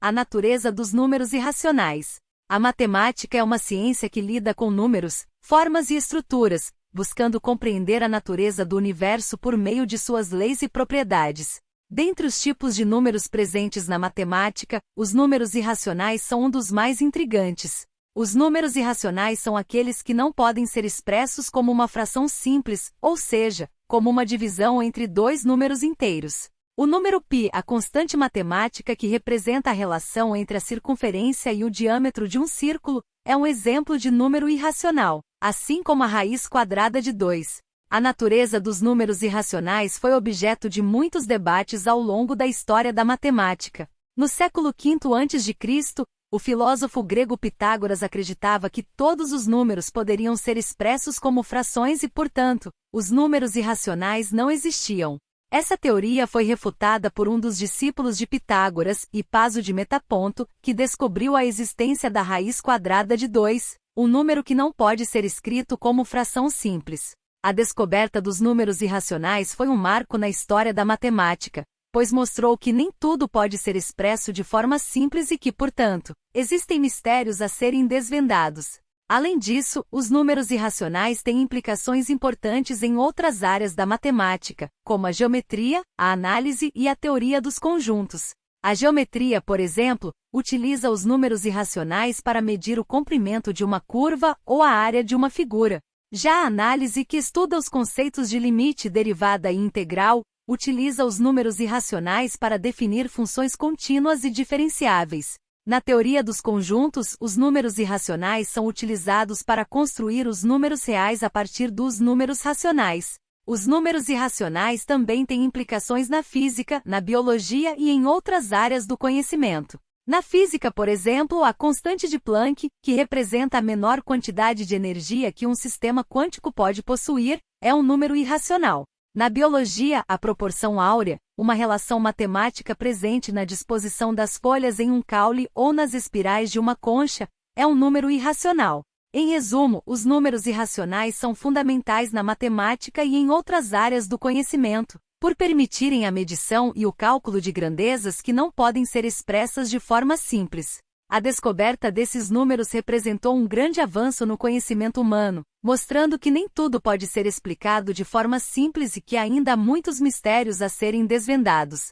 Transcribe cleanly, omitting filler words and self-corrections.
A natureza dos números irracionais. A matemática é uma ciência que lida com números, formas e estruturas, buscando compreender a natureza do universo por meio de suas leis e propriedades. Dentre os tipos de números presentes na matemática, os números irracionais são um dos mais intrigantes. Os números irracionais são aqueles que não podem ser expressos como uma fração simples, ou seja, como uma divisão entre dois números inteiros. O número π, a constante matemática que representa a relação entre a circunferência e o diâmetro de um círculo, é um exemplo de número irracional, assim como a raiz quadrada de 2. A natureza dos números irracionais foi objeto de muitos debates ao longo da história da matemática. No século V a.C., o filósofo grego Pitágoras acreditava que todos os números poderiam ser expressos como frações e, portanto, os números irracionais não existiam. Essa teoria foi refutada por um dos discípulos de Pitágoras, Hipaso de Metaponto, que descobriu a existência da raiz quadrada de 2, um número que não pode ser escrito como fração simples. A descoberta dos números irracionais foi um marco na história da matemática, pois mostrou que nem tudo pode ser expresso de forma simples e que, portanto, existem mistérios a serem desvendados. Além disso, os números irracionais têm implicações importantes em outras áreas da matemática, como a geometria, a análise e a teoria dos conjuntos. A geometria, por exemplo, utiliza os números irracionais para medir o comprimento de uma curva ou a área de uma figura. Já a análise, que estuda os conceitos de limite, derivada e integral, utiliza os números irracionais para definir funções contínuas e diferenciáveis. Na teoria dos conjuntos, os números irracionais são utilizados para construir os números reais a partir dos números racionais. Os números irracionais também têm implicações na física, na biologia e em outras áreas do conhecimento. Na física, por exemplo, a constante de Planck, que representa a menor quantidade de energia que um sistema quântico pode possuir, é um número irracional. Na biologia, a proporção áurea, uma relação matemática presente na disposição das folhas em um caule ou nas espirais de uma concha, é um número irracional. Em resumo, os números irracionais são fundamentais na matemática e em outras áreas do conhecimento, por permitirem a medição e o cálculo de grandezas que não podem ser expressas de forma simples. A descoberta desses números representou um grande avanço no conhecimento humano, mostrando que nem tudo pode ser explicado de forma simples e que ainda há muitos mistérios a serem desvendados.